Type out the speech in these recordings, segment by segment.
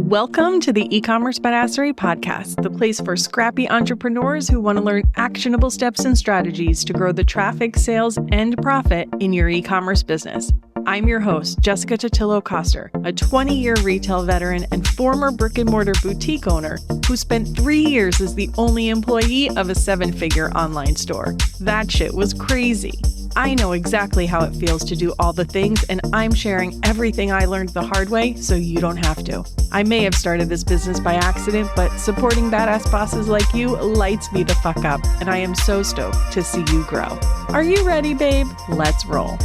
Welcome to the E-commerce Badassery Podcast, the place for scrappy entrepreneurs who want to learn actionable steps and strategies to grow the traffic, sales, and profit in your e-commerce business. I'm your host, Jessica Totillo-Coster, a 20-year retail veteran and former brick-and-mortar boutique owner who spent 3 years as the only employee of a 7-figure online store. That shit was crazy. I know exactly how it feels to do all the things, and I'm sharing everything I learned the hard way so you don't have to. I may have started this business by accident, but supporting badass bosses like you lights me the fuck up, and I am so stoked to see you grow. Are you ready, babe? Let's roll.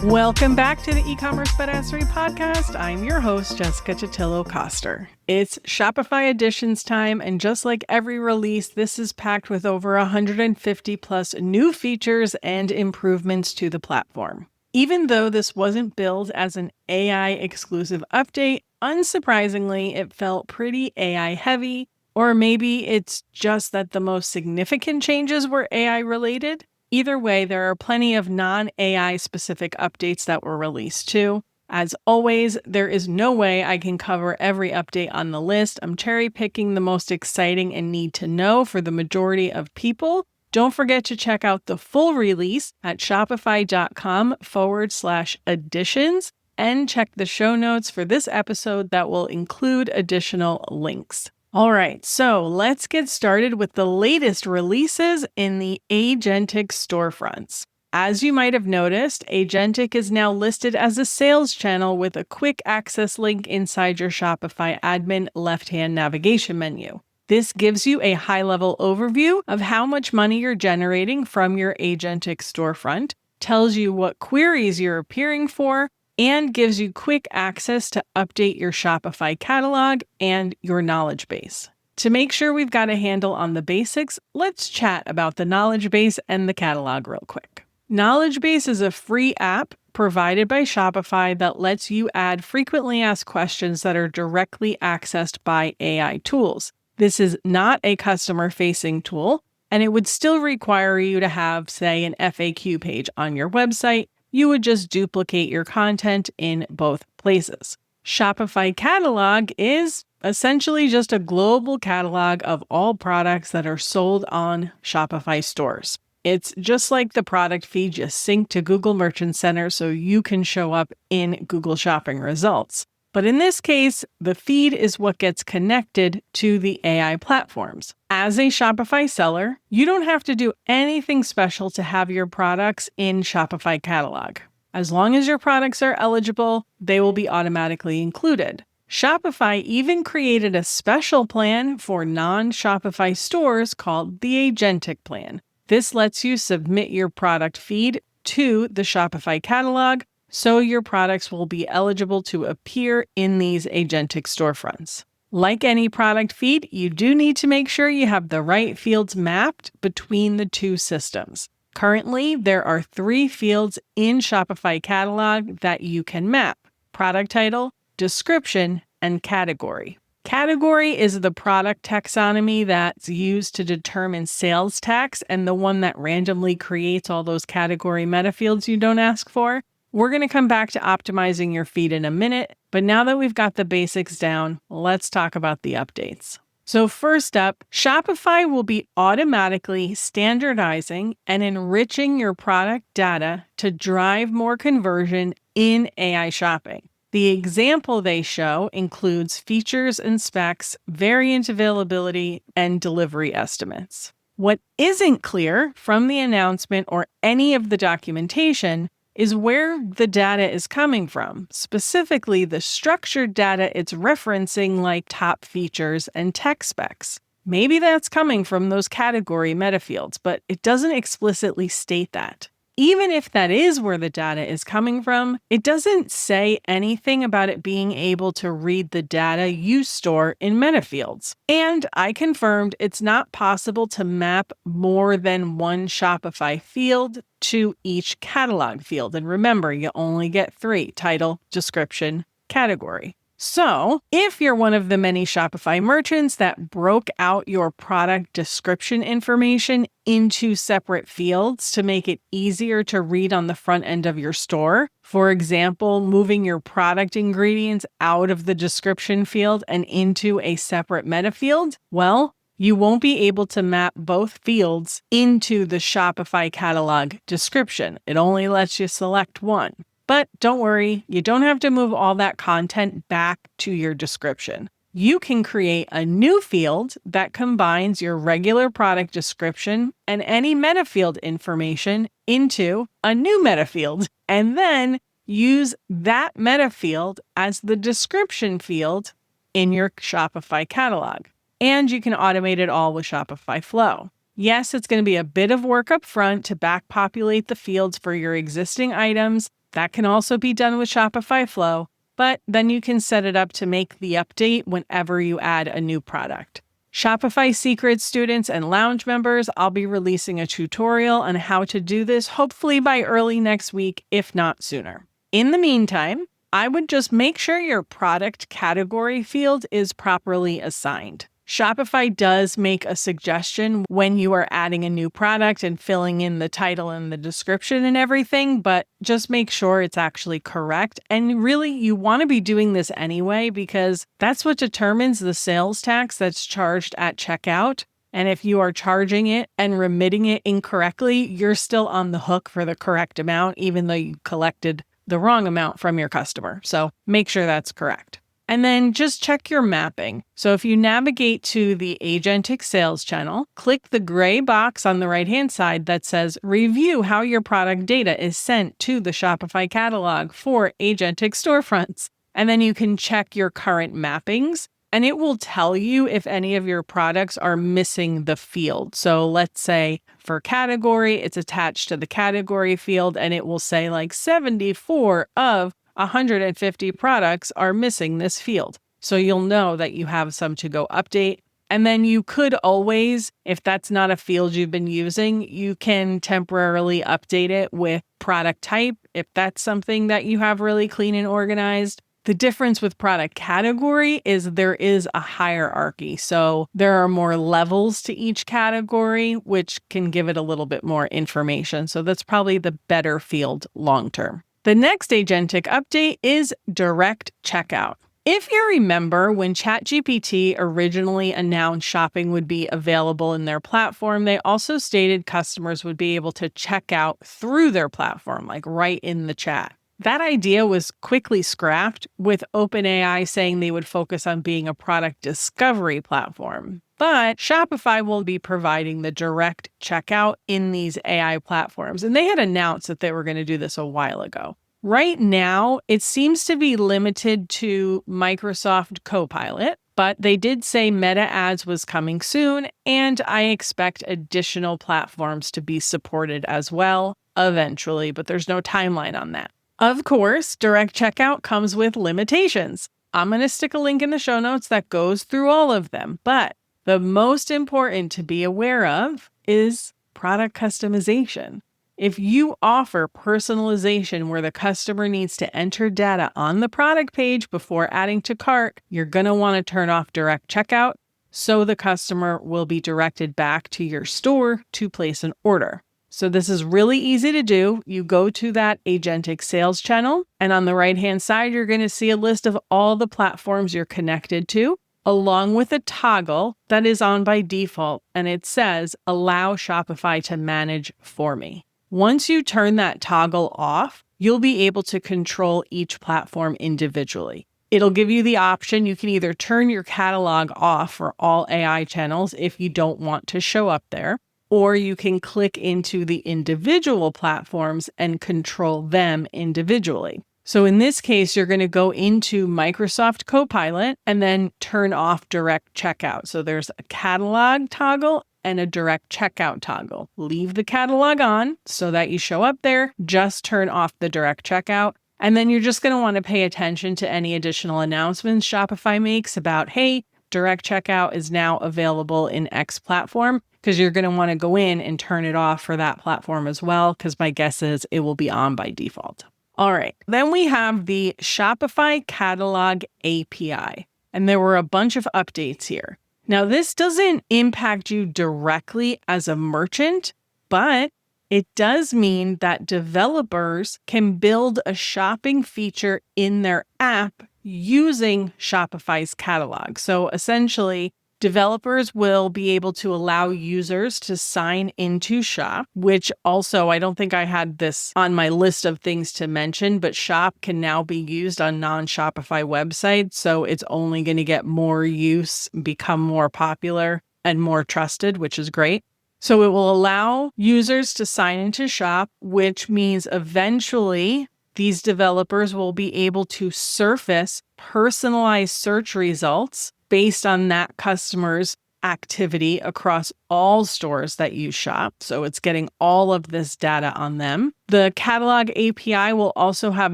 Welcome back to the E-commerce Badassery Podcast. I'm your host, Jessica Totillo-Coster. It's Shopify Editions time, and just like every release, this is packed with over 150 plus new features and improvements to the platform. Even though this wasn't billed as an AI exclusive update, unsurprisingly, it felt pretty AI heavy, or maybe it's just that the most significant changes were AI related. Either way, there are plenty of non-AI specific updates that were released too. As always, there is no way I can cover every update on the list. I'm cherry picking the most exciting and need to know for the majority of people. Don't forget to check out the full release at shopify.com/editions and check the show notes for this episode that will include additional links. All right, so let's get started with the latest releases in the Agentic storefronts. As you might have noticed, Agentic is now listed as a sales channel with a quick access link inside your Shopify admin left-hand navigation menu. This gives you a high-level overview of how much money you're generating from your Agentic storefront, tells you what queries you're appearing for, and gives you quick access to update your Shopify catalog and your knowledge base. To make sure we've got a handle on the basics, let's chat about the knowledge base and the catalog real quick. Knowledge Base is a free app provided by Shopify that lets you add frequently asked questions that are directly accessed by AI tools. This is not a customer-facing tool, and it would still require you to have, say, an FAQ page on your website. You would just duplicate your content in both places. Shopify Catalog is essentially just a global catalog of all products that are sold on Shopify stores. It's just like the product feed you sync to Google Merchant Center so you can show up in Google Shopping results. But in this case, the feed is what gets connected to the AI platforms. As a Shopify seller, you don't have to do anything special to have your products in Shopify Catalog. As long as your products are eligible, they will be automatically included. Shopify even created a special plan for non-Shopify stores called the Agentic plan. This lets you submit your product feed to the Shopify Catalog, so your products will be eligible to appear in these Agentic storefronts. Like any product feed, you do need to make sure you have the right fields mapped between the two systems. Currently, there are 3 fields in Shopify Catalog that you can map: product title, description, and category. Category is the product taxonomy that's used to determine sales tax and the one that randomly creates all those category meta fields you don't ask for. We're going to come back to optimizing your feed in a minute, but now that we've got the basics down, let's talk about the updates. So first up, Shopify will be automatically standardizing and enriching your product data to drive more conversion in AI shopping. The example they show includes features and specs, variant availability, and delivery estimates. What isn't clear from the announcement or any of the documentation is where the data is coming from, specifically the structured data it's referencing like top features and tech specs. Maybe that's coming from those category meta fields, but it doesn't explicitly state that. Even if that is where the data is coming from, it doesn't say anything about it being able to read the data you store in meta fields. And I confirmed it's not possible to map more than one Shopify field to each catalog field. And remember, you only get 3: title, description, category. So, if you're one of the many Shopify merchants that broke out your product description information into separate fields to make it easier to read on the front end of your store, for example, moving your product ingredients out of the description field and into a separate meta field, well, you won't be able to map both fields into the Shopify catalog description. It only lets you select one. But don't worry, you don't have to move all that content back to your description. You can create a new field that combines your regular product description and any meta field information into a new meta field, and then use that meta field as the description field in your Shopify catalog. And you can automate it all with Shopify Flow. Yes, it's going to be a bit of work up front to back populate the fields for your existing items. That can also be done with Shopify Flow, but then you can set it up to make the update whenever you add a new product. Shopify Secret students and Lounge members, I'll be releasing a tutorial on how to do this, hopefully by early next week, if not sooner. In the meantime, I would just make sure your product category field is properly assigned. Shopify does make a suggestion when you are adding a new product and filling in the title and the description and everything, but just make sure it's actually correct. And really, you want to be doing this anyway because that's what determines the sales tax that's charged at checkout. And if you are charging it and remitting it incorrectly, you're still on the hook for the correct amount, even though you collected the wrong amount from your customer. So make sure that's correct. And then just check your mapping. So if you navigate to the Agentic Sales channel, click the gray box on the right-hand side that says Review how your product data is sent to the Shopify catalog for Agentic storefronts. And then you can check your current mappings, and it will tell you if any of your products are missing the field. So let's say for category, it's attached to the category field, and it will say like 74 of 150 products are missing this field. So you'll know that you have some to go update. And then you could always, if that's not a field you've been using, you can temporarily update it with product type if that's something that you have really clean and organized. The difference with product category is there is a hierarchy. So there are more levels to each category, which can give it a little bit more information. So that's probably the better field long term. The next agentic update is direct checkout. If you remember, when ChatGPT originally announced shopping would be available in their platform, they also stated customers would be able to check out through their platform, like right in the chat. That idea was quickly scrapped, with OpenAI saying they would focus on being a product discovery platform. But Shopify will be providing the direct checkout in these AI platforms, and they had announced that they were going to do this a while ago. Right now, it seems to be limited to Microsoft Copilot, but they did say Meta Ads was coming soon, and I expect additional platforms to be supported as well eventually, but there's no timeline on that. Of course, direct checkout comes with limitations. I'm going to stick a link in the show notes that goes through all of them, but the most important to be aware of is product customization. If you offer personalization where the customer needs to enter data on the product page before adding to cart, you're going to want to turn off direct checkout so the customer will be directed back to your store to place an order. So this is really easy to do. You go to that Agentic Sales channel, and on the right-hand side, you're going to see a list of all the platforms you're connected to, along with a toggle that is on by default, and it says, Allow Shopify to manage for me. Once you turn that toggle off, you'll be able to control each platform individually. It'll give you the option. You can either turn your catalog off for all AI channels if you don't want to show up there, or you can click into the individual platforms and control them individually. So in this case, you're going to go into Microsoft Copilot and then turn off direct checkout. So there's a catalog toggle and a direct checkout toggle. Leave the catalog on so that you show up there. Just turn off the direct checkout. And then you're just going to want to pay attention to any additional announcements Shopify makes about, hey, direct checkout is now available in X platform, because you're going to want to go in and turn it off for that platform as well, because my guess is it will be on by default. All right. Then we have the Shopify Catalog API, and there were a bunch of updates here. Now, this doesn't impact you directly as a merchant, but it does mean that developers can build a shopping feature in their app using Shopify's catalog. So essentially, developers will be able to allow users to sign into Shop, which also, I don't think I had this on my list of things to mention, but Shop can now be used on non-Shopify websites. So it's only going to get more use, become more popular and more trusted, which is great. So it will allow users to sign into Shop, which means eventually these developers will be able to surface personalized search results based on that customer's activity across all stores that use Shop. So it's getting all of this data on them. The Catalog API will also have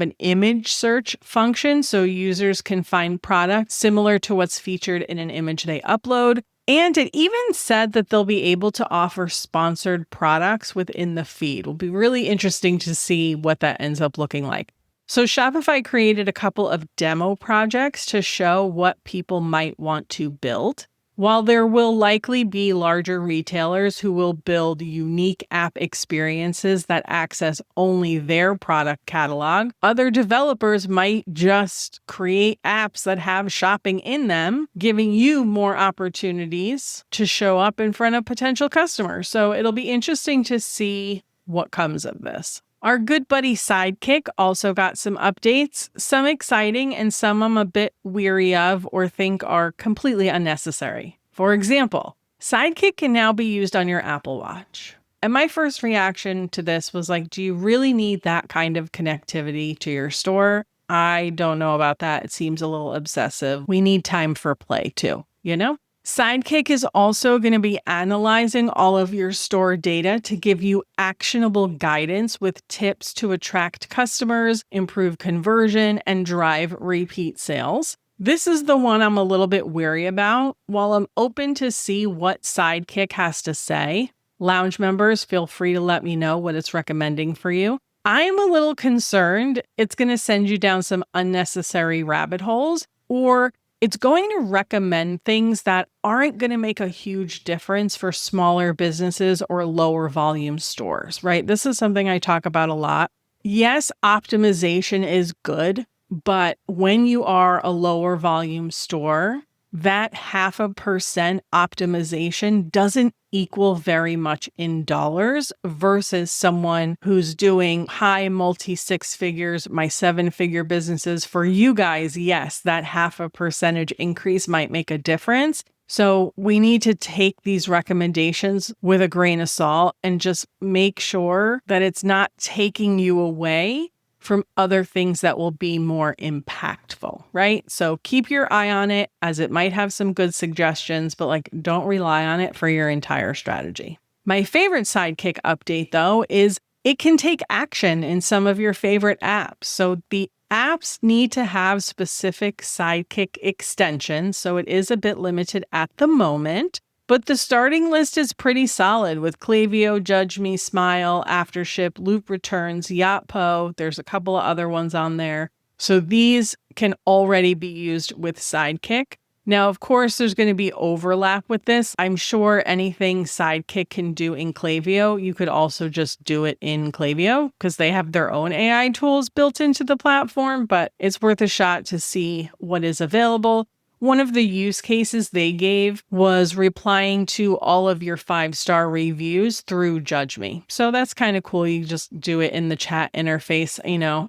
an image search function, so users can find products similar to what's featured in an image they upload. And it even said that they'll be able to offer sponsored products within the feed. It'll be really interesting to see what that ends up looking like. So Shopify created a couple of demo projects to show what people might want to build. While there will likely be larger retailers who will build unique app experiences that access only their product catalog, other developers might just create apps that have shopping in them, giving you more opportunities to show up in front of potential customers. So it'll be interesting to see what comes of this. Our good buddy Sidekick also got some updates, some exciting and some I'm a bit weary of or think are completely unnecessary. For example, Sidekick can now be used on your Apple Watch. And my first reaction to this was like, do you really need that kind of connectivity to your store? I don't know about that. It seems a little obsessive. We need time for play too, you know? Sidekick is also going to be analyzing all of your store data to give you actionable guidance with tips to attract customers, improve conversion, and drive repeat sales. This is the one I'm a little bit weary about. While I'm open to see what Sidekick has to say, Lounge members, feel free to let me know what it's recommending for you. I'm a little concerned it's going to send you down some unnecessary rabbit holes, or it's going to recommend things that aren't going to make a huge difference for smaller businesses or lower volume stores, right? This is something I talk about a lot. Yes, optimization is good, but when you are a lower volume store, that 0.5% optimization doesn't equal very much in dollars versus someone who's doing high multi-six figures, my 7-figure businesses. For you guys, yes, that 0.5% increase might make a difference. So we need to take these recommendations with a grain of salt and just make sure that it's not taking you away from other things that will be more impactful, right? So keep your eye on it, as it might have some good suggestions, but don't rely on it for your entire strategy. My favorite Sidekick update though is it can take action in some of your favorite apps. So the apps need to have specific Sidekick extensions, so it is a bit limited at the moment. But the starting list is pretty solid with Klaviyo, Judge Me, Smile, Aftership, Loop Returns, Yotpo. There's a couple of other ones on there. So these can already be used with Sidekick. Now, of course, there's going to be overlap with this. I'm sure anything Sidekick can do in Klaviyo, you could also just do it in Klaviyo because they have their own AI tools built into the platform, but it's worth a shot to see what is available. One of the use cases they gave was replying to all of your 5-star reviews through Judge Me. So that's kind of cool. You just do it in the chat interface.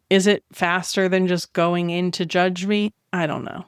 Is it faster than just going into Judge Me? I don't know.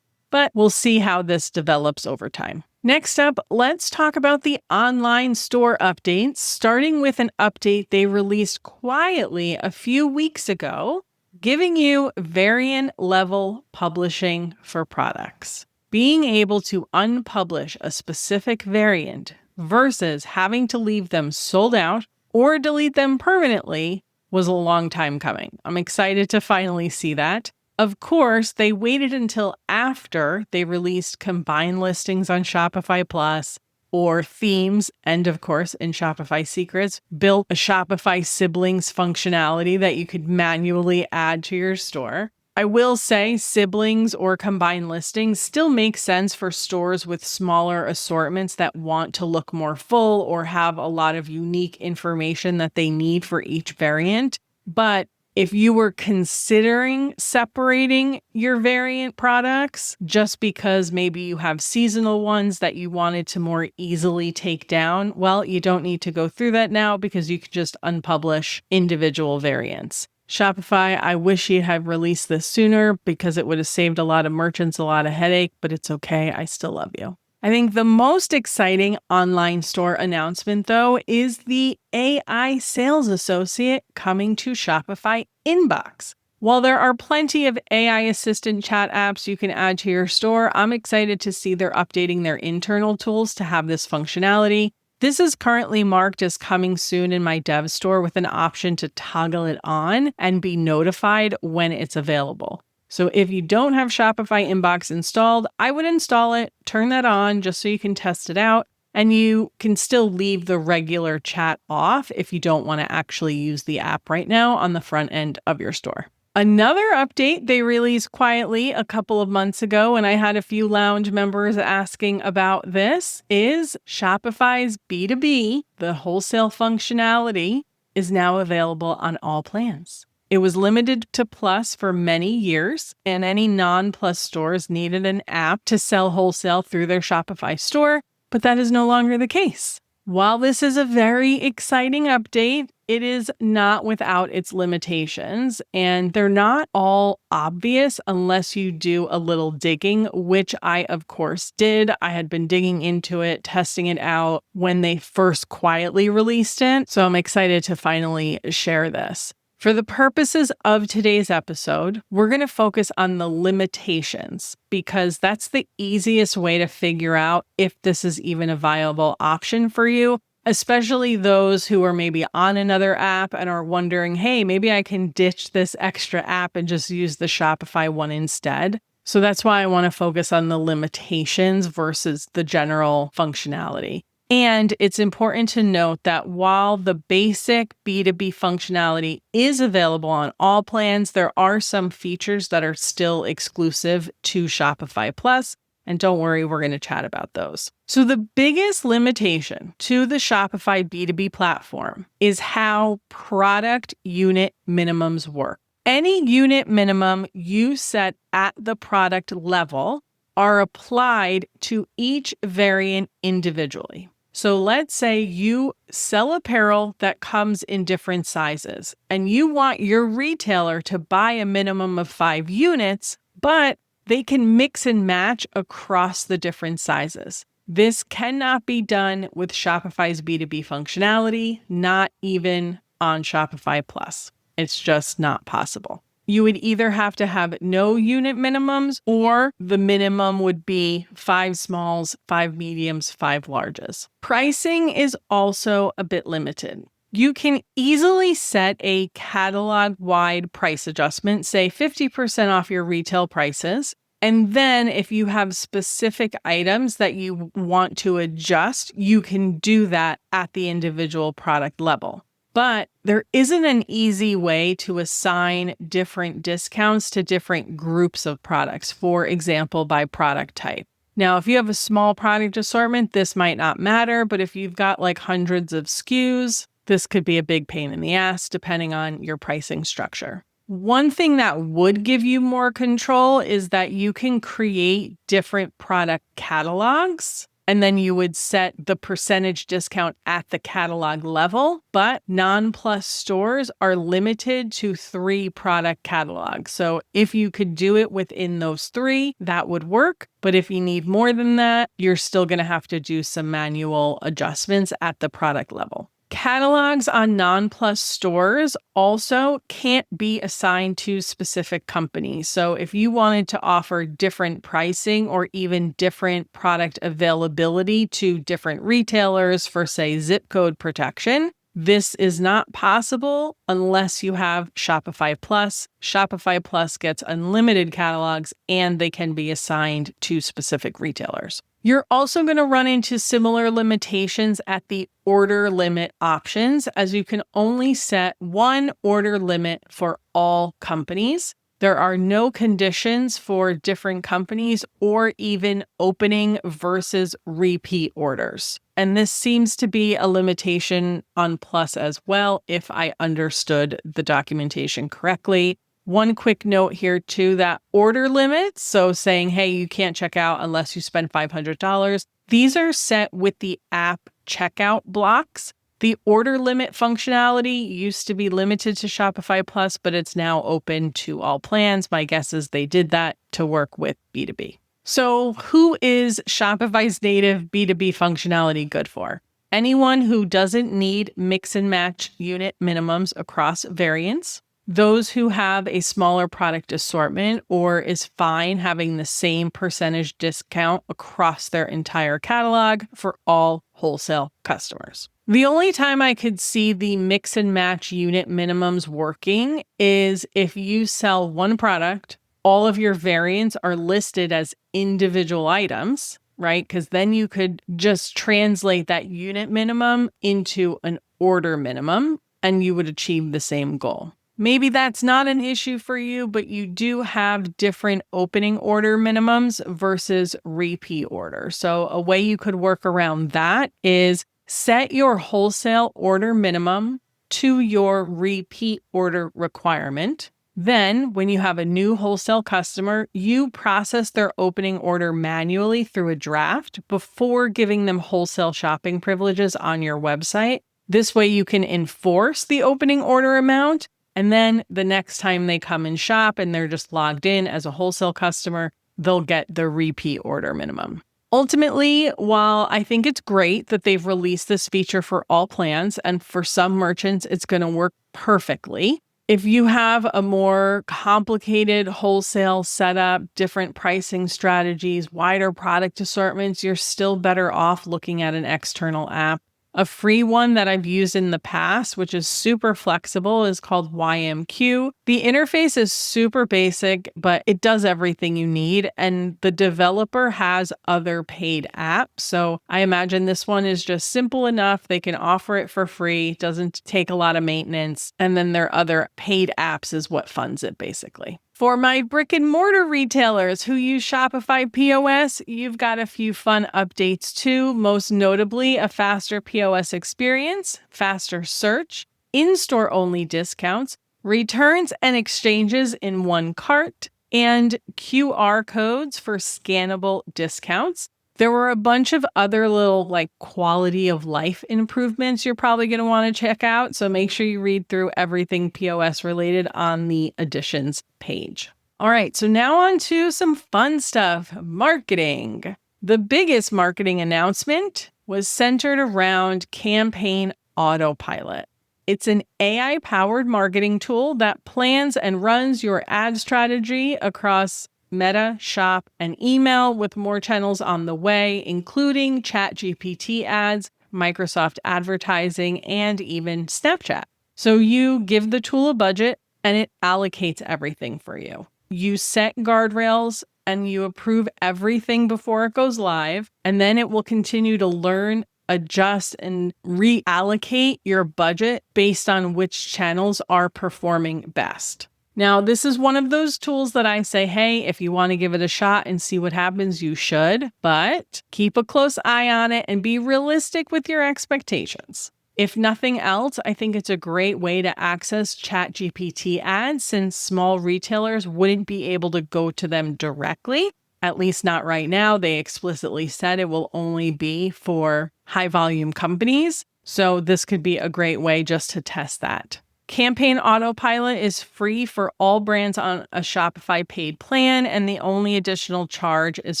But we'll see how this develops over time. Next up, let's talk about the online store updates, starting with an update they released quietly a few weeks ago, giving you variant level publishing for products. Being able to unpublish a specific variant versus having to leave them sold out or delete them permanently was a long time coming. I'm excited to finally see that. Of course, they waited until after they released combined listings on Shopify Plus or themes, and of course, in Shopify Secrets, built a Shopify siblings functionality that you could manually add to your store. I will say siblings or combined listings still make sense for stores with smaller assortments that want to look more full or have a lot of unique information that they need for each variant. But if you were considering separating your variant products just because maybe you have seasonal ones that you wanted to more easily take down, well, you don't need to go through that now because you could just unpublish individual variants. Shopify, I wish you had released this sooner because it would have saved a lot of merchants a lot of headache, but it's okay. I still love you. I think the most exciting online store announcement, though, is the AI Sales Associate coming to Shopify Inbox. While there are plenty of AI assistant chat apps you can add to your store, I'm excited to see they're updating their internal tools to have this functionality. This is currently marked as coming soon in my dev store with an option to toggle it on and be notified when it's available. So if you don't have Shopify Inbox installed, I would install it, turn that on just so you can test it out, and you can still leave the regular chat off if you don't want to actually use the app right now on the front end of your store. Another update they released quietly a couple of months ago, and I had a few lounge members asking about this, is Shopify's B2B, the wholesale functionality, is now available on all plans. It was limited to Plus for many years, and any non-Plus stores needed an app to sell wholesale through their Shopify store, but that is no longer the case. While this is a very exciting update, it is not without its limitations, and they're not all obvious unless you do a little digging, which I, of course, did. I had been digging into it, testing it out when they first quietly released it, so I'm excited to finally share this. For the purposes of today's episode, we're going to focus on the limitations because that's the easiest way to figure out if this is even a viable option for you, especially those who are maybe on another app and are wondering, hey, maybe I can ditch this extra app and just use the Shopify one instead. So that's why I want to focus on the limitations versus the general functionality. And it's important to note that while the basic B2B functionality is available on all plans, there are some features that are still exclusive to Shopify Plus. And don't worry, we're going to chat about those. So the biggest limitation to the Shopify B2B platform is how product unit minimums work. Any unit minimum you set at the product level are applied to each variant individually. So let's say you sell apparel that comes in different sizes and you want your retailer to buy a minimum of 5 units, but they can mix and match across the different sizes. This cannot be done with Shopify's B2B functionality, not even on Shopify Plus. It's just not possible. You would either have to have no unit minimums or the minimum would be 5 smalls, 5 mediums, 5 larges. Pricing is also a bit limited. You can easily set a catalog-wide price adjustment, say 50% off your retail prices. And then if you have specific items that you want to adjust, you can do that at the individual product level. But there isn't an easy way to assign different discounts to different groups of products, for example, by product type. Now, if you have a small product assortment, this might not matter, but if you've got like hundreds of SKUs, this could be a big pain in the ass depending on your pricing structure. One thing that would give you more control is that you can create different product catalogs. And then you would set the percentage discount at the catalog level, but non-Plus stores are limited to 3 product catalogs. So if you could do it within those 3, that would work. But if you need more than that, you're still going to have to do some manual adjustments at the product level. Catalogs on non-Plus stores also can't be assigned to specific companies. So if you wanted to offer different pricing or even different product availability to different retailers for, say, zip code protection, this is not possible unless you have Shopify Plus. Shopify Plus gets unlimited catalogs and they can be assigned to specific retailers. You're also going to run into similar limitations at the order limit options, as you can only set one order limit for all companies. There are no conditions for different companies or even opening versus repeat orders. And this seems to be a limitation on Plus as well, if I understood the documentation correctly. One quick note here too, that order limits, so saying, hey, you can't check out unless you spend $500, these are set with the app checkout blocks. The order limit functionality used to be limited to Shopify Plus, but it's now open to all plans. My guess is they did that to work with B2B. So who is Shopify's native B2B functionality good for? Anyone who doesn't need mix and match unit minimums across variants. Those who have a smaller product assortment or is fine having the same percentage discount across their entire catalog for all wholesale customers. The only time I could see the mix and match unit minimums working is if you sell one product, all of your variants are listed as individual items, right? Because then you could just translate that unit minimum into an order minimum and you would achieve the same goal. Maybe that's not an issue for you, but you do have different opening order minimums versus repeat order. So a way you could work around that is set your wholesale order minimum to your repeat order requirement. Then when you have a new wholesale customer, you process their opening order manually through a draft before giving them wholesale shopping privileges on your website. This way you can enforce the opening order amount. And then the next time they come and shop and they're just logged in as a wholesale customer, they'll get the repeat order minimum. Ultimately, while I think it's great that they've released this feature for all plans, and for some merchants, it's going to work perfectly. If you have a more complicated wholesale setup, different pricing strategies, wider product assortments, you're still better off looking at an external app. A free one that I've used in the past, which is super flexible, is called YMQ. The interface is super basic, but it does everything you need. And the developer has other paid apps. So I imagine this one is just simple enough. They can offer it for free, doesn't take a lot of maintenance. And then their other paid apps is what funds it, basically. For my brick and mortar retailers who use Shopify POS, you've got a few fun updates too, most notably a faster POS experience, faster search, in-store only discounts, returns and exchanges in one cart, and QR codes for scannable discounts. There were a bunch of other little quality of life improvements you're probably going to want to check out. So make sure you read through everything POS related on the additions page. All right, so now on to some fun stuff, marketing. The biggest marketing announcement was centered around Campaign Autopilot. It's an AI-powered marketing tool that plans and runs your ad strategy across Meta, Shop, and email, with more channels on the way, including ChatGPT ads, Microsoft advertising, and even Snapchat. So you give the tool a budget and it allocates everything for you. You set guardrails and you approve everything before it goes live, and then it will continue to learn, adjust, and reallocate your budget based on which channels are performing best. Now, this is one of those tools that I say, hey, if you want to give it a shot and see what happens, you should, but keep a close eye on it and be realistic with your expectations. If nothing else, I think it's a great way to access ChatGPT ads, since small retailers wouldn't be able to go to them directly, at least not right now. They explicitly said it will only be for high volume companies. So this could be a great way just to test that. Campaign Autopilot is free for all brands on a Shopify paid plan, and the only additional charge is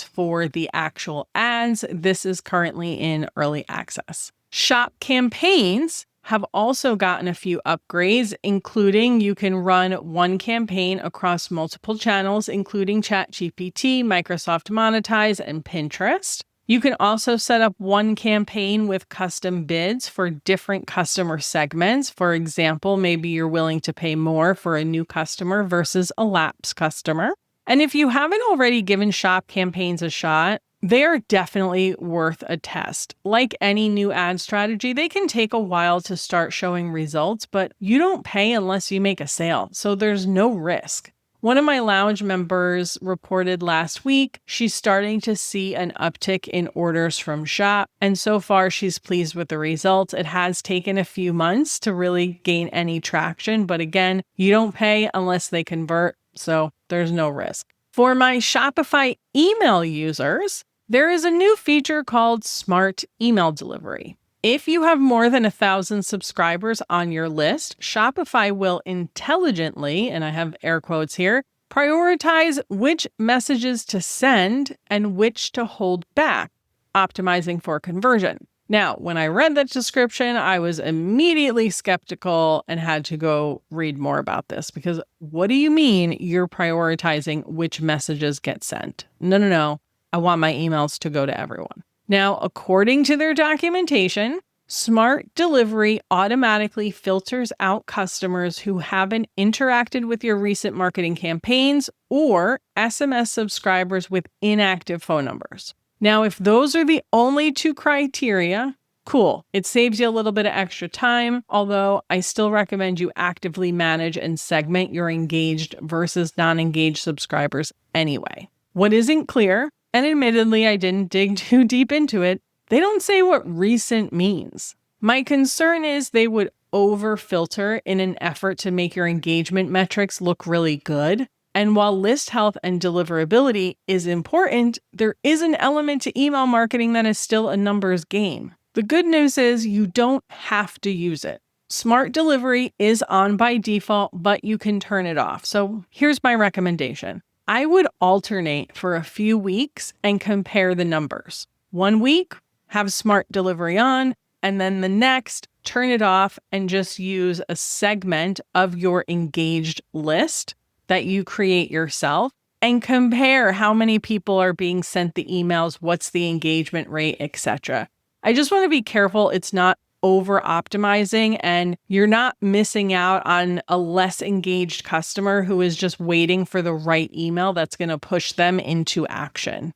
for the actual ads. This is currently in early access. Shop campaigns have also gotten a few upgrades, including you can run one campaign across multiple channels, including ChatGPT, Microsoft Monetize, and Pinterest. You can also set up one campaign with custom bids for different customer segments. For example, maybe you're willing to pay more for a new customer versus a lapsed customer. And if you haven't already given shop campaigns a shot, They are definitely worth a test. Like any new ad strategy, they can take a while to start showing results, but you don't pay unless you make a sale, so there's no risk. One of my lounge members reported last week she's starting to see an uptick in orders from Shop, and so far she's pleased with the results. It has taken a few months to really gain any traction, but again, you don't pay unless they convert, so there's no risk. For my Shopify email users, there is a new feature called Smart Email Delivery. If you have more than 1,000 subscribers on your list, Shopify will intelligently, and I have air quotes here, prioritize which messages to send and which to hold back, optimizing for conversion. Now, when I read that description, I was immediately skeptical and had to go read more about this because what do you mean you're prioritizing which messages get sent? No. I want my emails to go to everyone. Now, according to their documentation, Smart Delivery automatically filters out customers who haven't interacted with your recent marketing campaigns or SMS subscribers with inactive phone numbers. Now, if those are the only two criteria, cool. It saves you a little bit of extra time, although I still recommend you actively manage and segment your engaged versus non-engaged subscribers anyway. What isn't clear, and admittedly I didn't dig too deep into it, they don't say what recent means. My concern is they would over-filter in an effort to make your engagement metrics look really good. And while list health and deliverability is important, there is an element to email marketing that is still a numbers game. The good news is you don't have to use it. Smart Delivery is on by default, but you can turn it off. So here's my recommendation. I would alternate for a few weeks and compare the numbers. 1 week, have Smart Delivery on, and then the next, turn it off and just use a segment of your engaged list that you create yourself and compare how many people are being sent the emails, what's the engagement rate, etc. I just want to be careful it's not over optimizing and you're not missing out on a less engaged customer who is just waiting for the right email that's going to push them into action,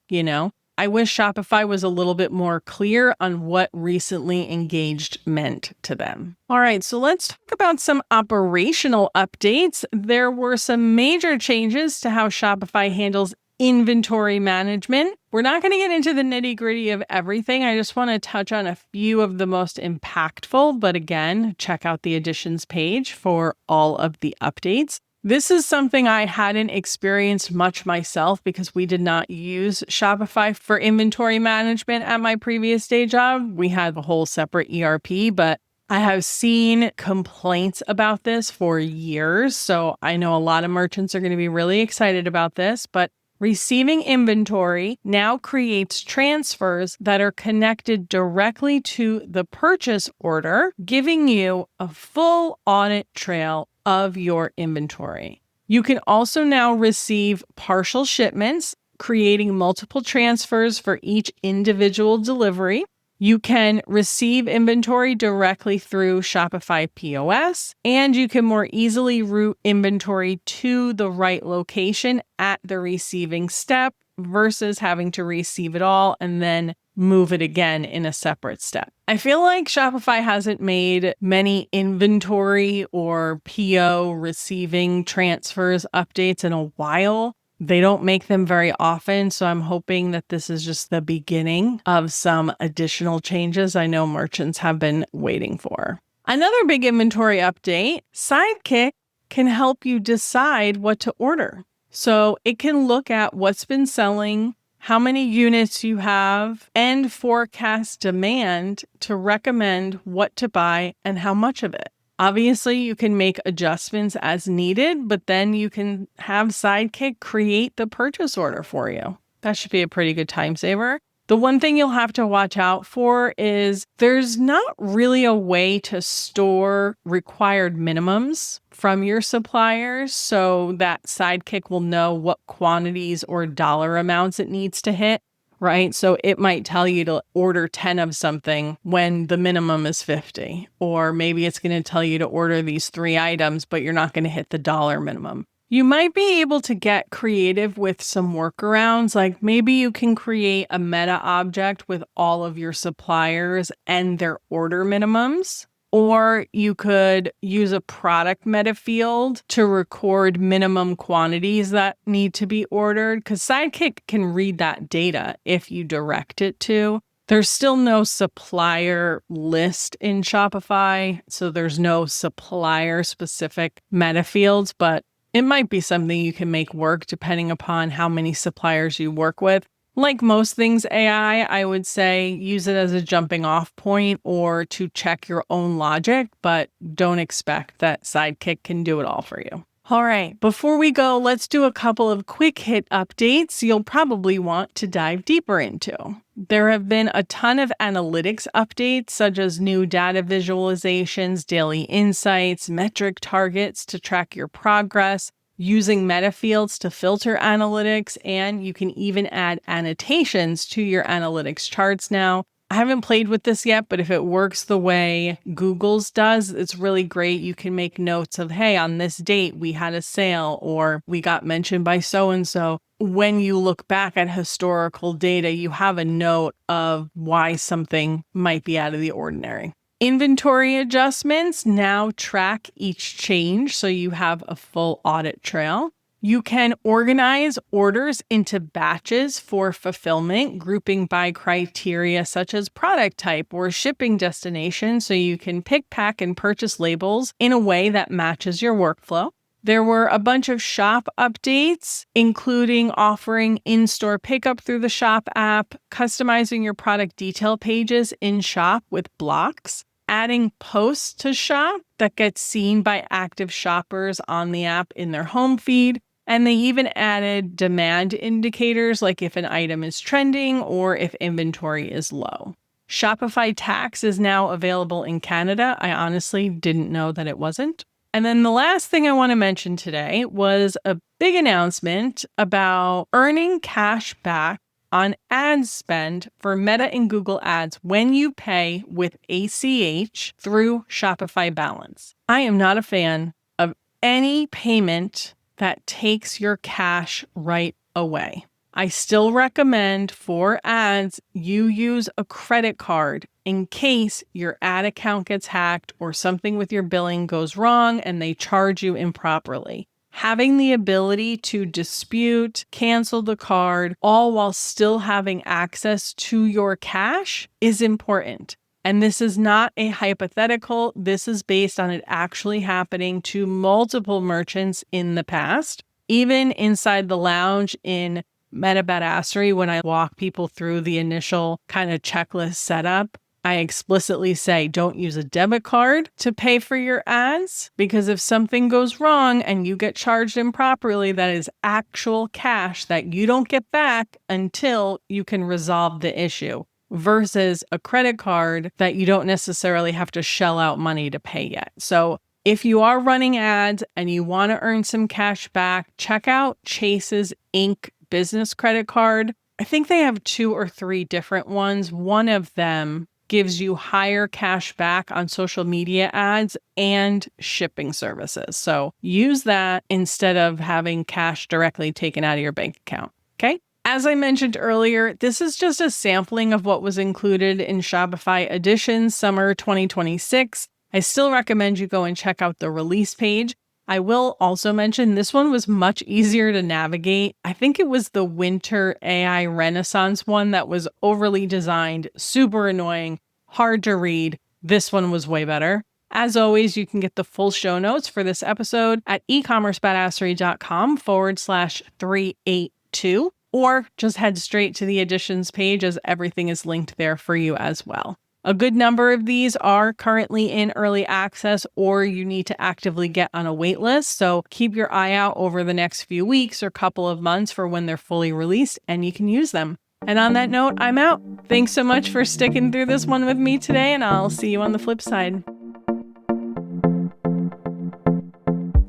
I wish Shopify was a little bit more clear on what recently engaged meant to them. All right, so let's talk about some operational updates. There were some major changes to how Shopify handles inventory management. We're not going to get into the nitty-gritty of everything. I just want to touch on a few of the most impactful, but again, check out the additions page for all of the updates. This is something I hadn't experienced much myself because we did not use Shopify for inventory management at my previous day job. We had a whole separate ERP, but I have seen complaints about this for years. So I know a lot of merchants are going to be really excited about this, but receiving inventory now creates transfers that are connected directly to the purchase order, giving you a full audit trail of your inventory. You can also now receive partial shipments, creating multiple transfers for each individual delivery. You can receive inventory directly through Shopify POS, and you can more easily route inventory to the right location at the receiving step versus having to receive it all and then move it again in a separate step. I feel like Shopify hasn't made many inventory or PO receiving transfers updates in a while. They don't make them very often, so I'm hoping that this is just the beginning of some additional changes I know merchants have been waiting for. Another big inventory update, Sidekick can help you decide what to order. So it can look at what's been selling, how many units you have, and forecast demand to recommend what to buy and how much of it. Obviously, you can make adjustments as needed, but then you can have Sidekick create the purchase order for you. That should be a pretty good time saver. The one thing you'll have to watch out for is there's not really a way to store required minimums from your suppliers so that Sidekick will know what quantities or dollar amounts it needs to hit. Right? So it might tell you to order 10 of something when the minimum is 50. Or maybe it's going to tell you to order these 3 items, but you're not going to hit the dollar minimum. You might be able to get creative with some workarounds, like maybe you can create a meta object with all of your suppliers and their order minimums. Or you could use a product meta field to record minimum quantities that need to be ordered, because Sidekick can read that data if you direct it to. There's still no supplier list in Shopify, so there's no supplier-specific meta fields, but it might be something you can make work depending upon how many suppliers you work with. Like most things AI, I would say use it as a jumping off point or to check your own logic, but don't expect that Sidekick can do it all for you. All right, before we go, let's do a couple of quick hit updates you'll probably want to dive deeper into. There have been a ton of analytics updates, such as new data visualizations, daily insights, metric targets to track your progress, using meta fields to filter analytics, and you can even add annotations to your analytics charts now. I haven't played with this yet, but if it works the way Google's does, it's really great. You can make notes of, hey, on this date, we had a sale or we got mentioned by so-and-so. When you look back at historical data, you have a note of why something might be out of the ordinary. Inventory adjustments now track each change, so you have a full audit trail. You can organize orders into batches for fulfillment, grouping by criteria such as product type or shipping destination, so you can pick, pack, and purchase labels in a way that matches your workflow. There were a bunch of shop updates, including offering in-store pickup through the shop app, customizing your product detail pages in shop with blocks, adding posts to shop that get seen by active shoppers on the app in their home feed. And they even added demand indicators, like if an item is trending or if inventory is low. Shopify Tax is now available in Canada. I honestly didn't know that it wasn't. And then the last thing I want to mention today was a big announcement about earning cash back on ad spend for Meta and Google Ads when you pay with ACH through Shopify Balance. I am not a fan of any payment that takes your cash right away. I still recommend for ads you use a credit card in case your ad account gets hacked or something with your billing goes wrong and they charge you improperly. Having the ability to dispute, cancel the card, all while still having access to your cash is important. And this is not a hypothetical. This is based on it actually happening to multiple merchants in the past. Even inside the lounge in Meta Badassery, when I walk people through the initial kind of checklist setup, I explicitly say, don't use a debit card to pay for your ads, because if something goes wrong and you get charged improperly, that is actual cash that you don't get back until you can resolve the issue, versus a credit card that you don't necessarily have to shell out money to pay yet. So if you are running ads and you want to earn some cash back, check out Chase's Inc. business credit card. I think they have 2 or 3 different ones. One of them gives you higher cash back on social media ads and shipping services. So use that instead of having cash directly taken out of your bank account. Okay? As I mentioned earlier, this is just a sampling of what was included in Shopify Editions Summer 2026. I still recommend you go and check out the release page. I will also mention this one was much easier to navigate. I think it was the Winter AI Renaissance one that was overly designed, super annoying, hard to read. This one was way better. As always, you can get the full show notes for this episode at ecommercebadassery.com/382, or just head straight to the editions page as everything is linked there for you as well. A good number of these are currently in early access, or you need to actively get on a wait list. So keep your eye out over the next few weeks or couple of months for when they're fully released and you can use them. And on that note, I'm out. Thanks so much for sticking through this one with me today, and I'll see you on the flip side.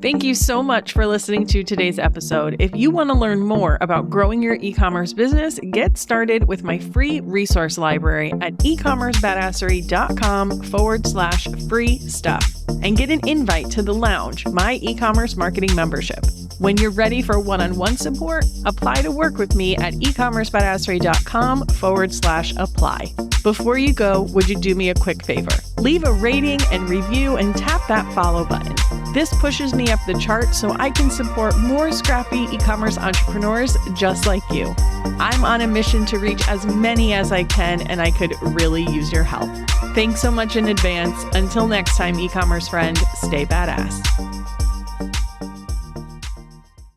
Thank you so much for listening to today's episode. If you want to learn more about growing your e-commerce business, get started with my free resource library at ecommercebadassery.com/free stuff and get an invite to the Lounge, my e-commerce marketing membership. When you're ready for one-on-one support, apply to work with me at ecommercebadassery.com/apply. Before you go, would you do me a quick favor? Leave a rating and review and tap that follow button. This pushes me up the chart so I can support more scrappy e-commerce entrepreneurs just like you. I'm on a mission to reach as many as I can, and I could really use your help. Thanks so much in advance. Until next time, e-commerce friend, stay badass.